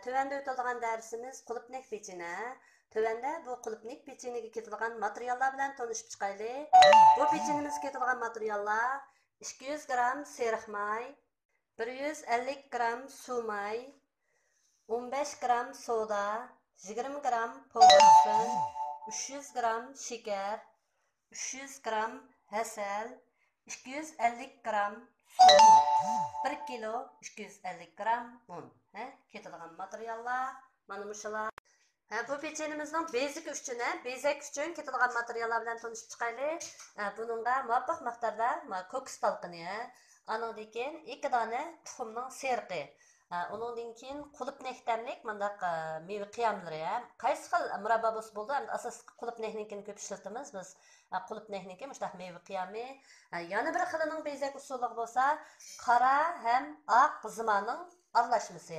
Tövəndə ötülən dərsimiz qulupnək peçini. Tövəndə bu qulupnək peçiniga ketilgan materiallar bilan tanışıb chiqayli. Bu peçinimizga ketilgan materiallar 200 gram seriq may, 150 gram suv may, 15 gram soda, 20 gram polvafın, 300 gram şeker, 300 gram hasal, 250 gram su, 1 kilo 250 gram un. Ketilgan materiallar mana muşular. Bu peçenimizin bezek üçün ketilgan materiallar bilan tanışıp chiqayli. Bununla muvaffaq miqdorda kokos talqini, andan keyin 2 dona tuxumning seriqi, undan keyin qulupnək tamlik mındaq meva qiyamlari, qaysi xil murabbo bo'lsa bo'ldi, asos qulupnəknikini ko'p ishlatamiz biz. Qulupnəkniki muştaq meva qiyami, yana bir xilining bezak usuli bo'lsa, qora ham oq zimaning aralashmasi.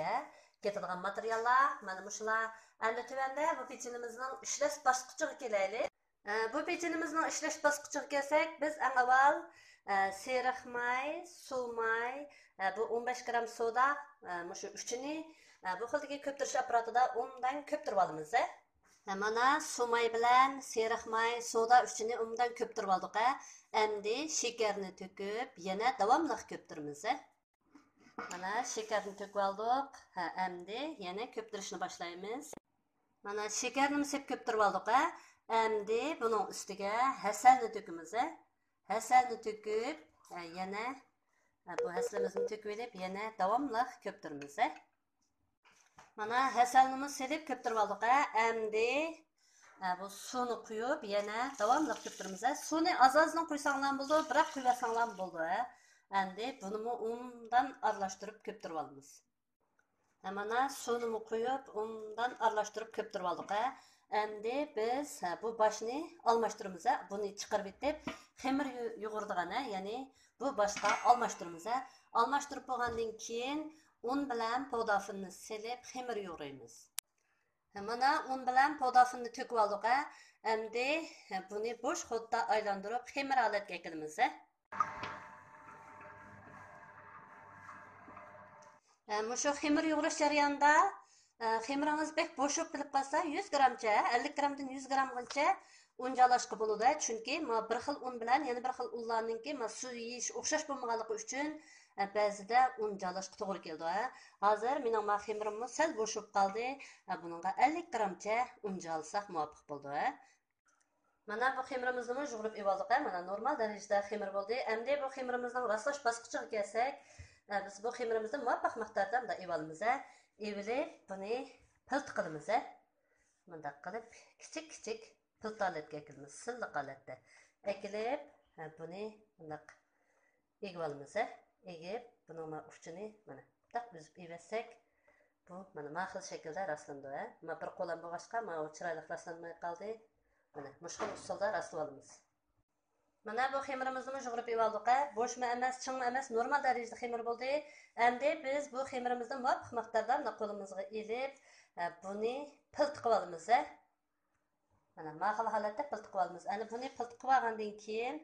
Ketilgan materiallar mana muşular. Endi tövəndə bu peçenimizin işləş basqıçıga kelaylik. Bu peçenimizin işləş basqıçıga kelsək, biz ən avval seriq may, suv may, bu 15 gram soda, şu üçünü bu xildagi köptirish aparatida undan köptirib olamiz. Mana suv may bilan seriq may, soda üçünü undan köptirib oldik. Endi shekarni to'kib, yana davomli köptiramiz. Mana shekarni to'kib oldik. Endi yana köptirishni boshlaymiz. Mana shekarni sep köptirib oldik. Endi buning ustiga hasalni to'kamiz. Hasalni to'kib, yana bu hasalimizni to'kib olib, yana davomli köptiramiz. Mana hasalni selib köptirib oldik. Endi bu suvni quyib, yana davomli köptiramiz. Suvni az-azdan qo'ysanglar bo'ldi, biroq quymasanglar bo'ldi. Endi buni undan aralashtirib köptirib olamiz. Mana suvni quyib, undan aralashtirib köptirib oldik. Endi biz bu boshni almashtiramiz. Buni chiqarib etib, xamir yug'urdigan, ya'ni bu boshqa almashtiramiz. Almashtirib bo'lgandan keyin un bilan podafinni selib xamir yug'raymiz. Mana un bilan podafinni to'kib oldik. Endi buni bo'sh xodda aylantirib xamir holatga keltiramiz. Şu xamir yug'urish jarayonida xamiringiz bek bo'shib qilib qolsa 100 gramcha, 50 gramdan 100 gramgacha un jalashqa bo'ladi. Chunki bir xil un bilan yana bir xil unlarninki suv yeyish o'xshash bo'lmaganligi uchun ba'zida un jalashqa to'g'ri keldi. Hozir mening xamirim sal bo'shib qoldi. Buningga 50 gramcha un jalsak muvofiq bo'ldi. Mana bu xamirimizni yug'urib oldik. Mana normal darajada xamir bo'ldi. Endi bu xamirimizning rastlash bosqichiga kelsak, biz bu xamirimizni muvaffaq miqdorda bunda evalimiz. Evilib buni pilt qilamiz. Bunda qilib kichik pilt holatga keltiramiz. Silliq holatda. Ekilib buni bunda evalimiz. Egib buning uchini mana taq uzib evasak, bu mana maxil shaklda rastlandi. Mana bir qo'lam bo'lg'achqa, mana u chiroyli rastlanmay qoldi. Mana mushkul usulda rastlab olamiz. Mana bu xamirimizni yug'urib oldik. Bo'shma emas, chingma emas, normal darajada xamir bo'ldi. Endi biz bu xamirimizni muvaffaq miqdorda qo'limizga elib, buni pilt qilib olamiz. Mana maxil holatda pilt qilib olamiz. Endi buni pilt qilib olgandan keyin,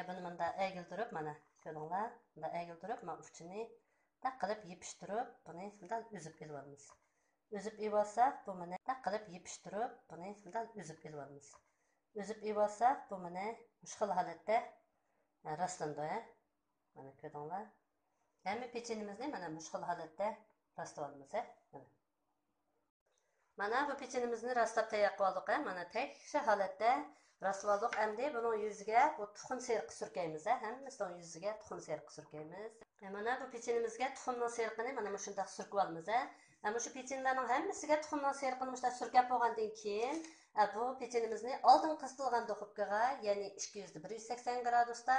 buni bunda egiltirib, mana ko'ringlar, bunda egiltirib, mana uchini taq qilib yepishtirib, buni bunda uzib olamiz. Uzib olsak, bu mana taq qilib yepishtirib, buni bunda uzib olamiz. Uzib olsak, bu mana mushkul holatda rastlandi. Mana ko'ringlar. Hamma pechenimizni mana mushkul holatda rastlab olamiz. Mana bu pechenimizni rastlab tayyor qilib oldik. Mana tekshir holatda rastlab oldik. Endi buning yuziga bu tuxum seriqi surkaymiz. Hammasining yuziga tuxum seriqi surkaymiz. Mana bu pechenimizga tuxumning seriqini mana shunday surkib olamiz. Ama şu pechenlarning hammasiga tuxumning seriqini mushta surkab bo'lgandan keyin bu pechenimizni oldin qisitilgan duxovkaga, ya'ni 200 180 gradusda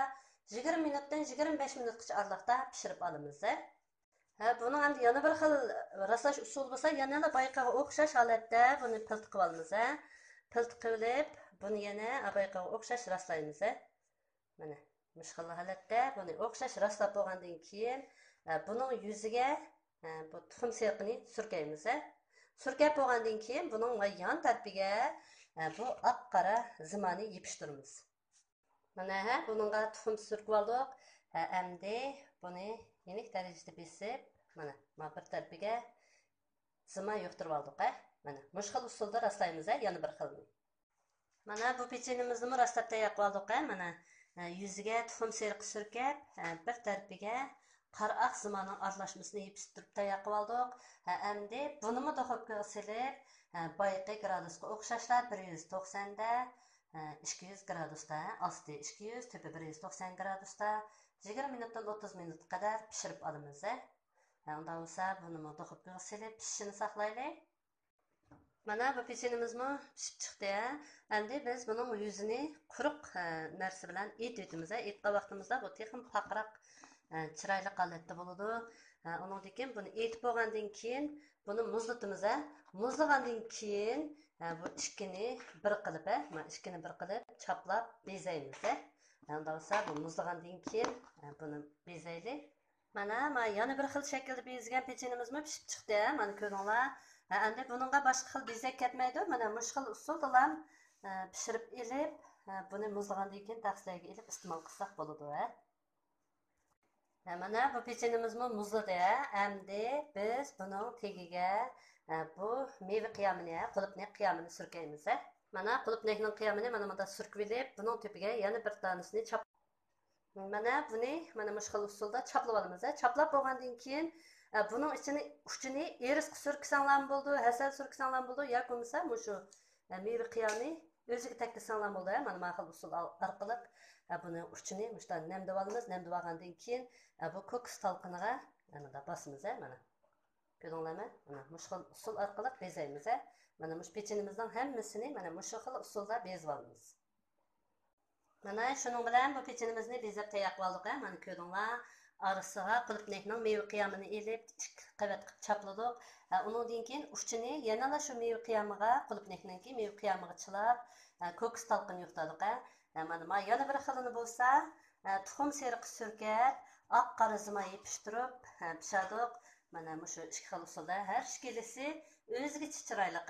20 minutdan 25 minutgacha aralıqda pishirib olamiz. Buning ham yana bir xil rasalash usuli bo'lsa, yana bayqaga o'xshash holatda buni pilt qilib olamiz. Pilt qilib, buni yana bayqaga o'xshash raslaymiz. Mana mushkul holatda buni o'xshash raslab bo'lgandan keyin buning yuziga bu tuxum seriqini surkaymiz. Surkab bo'lgandan keyin buning yon tarafiga bu oq qora zimani yepishtiramiz. Mana buningga tuxum surkib oldik. Endi buni yenik darajada besib, mana bir tarafiga zima yo'qtirib oldik. Mana mush xil usulda rastlaymiz, yana bir xilni. Mana bu pechenimizni rastlab tayyor qildik. Mana yuziga tuxum seriqi surkab, bir tarafiga qora oq zimaning aralashmasini yepishtirib tayyor qilib oldik. Endi bunimi duxovkaga silib, boyaqi gradusga o'xshashlar 190 da 200 gradusda, osti 200, tepi 190 gradusda 20 minutdan 30 minut qadar pishirib olamiz. Unda bo'lsa buni duxovkaga silib pishishini saqlaylik. Mana bu pechenimizmi pishib chiqdi. Endi biz buning yuzini quruq narsa bilan etimiz. Etqa vaqtimizda bu texim paqroq chiroyli holatda bo'ladi. Undan keyin buni etib bo'lgandan keyin buni muzlatamiz. Muzlagandan keyin bu ikkini bir qilib, mana ikkini bir qilib chaplab bezaymiz. Unda bo'lsa bu muzlagandan keyin buni bezaylik. Mana yana bir xil shaklda bezgan pechenimizmi pishib chiqdi. Mana ko'ringlar. Endi buningga boshqa xil bezak ketmaydi. Mana mush xil usulda ham pishirib elib, buni muzlagandan keyin taxslarga elib iste'mol qilsak bo'ladi. Mana bu pechenimizmi muzladi. Endi biz buning tagiga bu meva qiyamini, qulupnay qiyamini surkaymiz. Mana qulupnayning qiyamini mana bunda surkib elib, buning tepiga yana bir tanesini chap. Mana buni mana mush xil usulda chaplab olamiz. Chaplab bo'lgandan keyin bunun içini uçunu eris sürksanlar bo'ldi, hasal sürksanlar bo'ldi, yoki bo'lmasa mushu meva qiyamni o'ziga taklisanlar bo'ldi. Mana bu xil usul orqali buni uçunu mushdan namdab olamiz. Namdab olgandan keyin bu ko'kis talqiniga mana bosamiz. Mana ko'ringlarmi? Mana mush xil usul orqali bezaymiz. Mana mush pechenimizning hammasini mana mush xil usulda bezab olamiz. Mana shuning bilan bu pechenimizni bezab tayyor qilib oldik. Mana ko'ringlar. Arasıga qulupnayning meva qiyamini elib, ikki qavat qilib chapladik. Undan keyin uçunu yana shu meva qiyamiga, qulupnayninki meva qiyamiga chilab, ko'kis talqini yo'qtadik. Mana yana bir xilini bo'lsa, tuxum seriqi surkab, oq qora zima yepishtirib pishirdik. Mana shu ikki xil usulda har ikkilisi o'ziga chiroyli.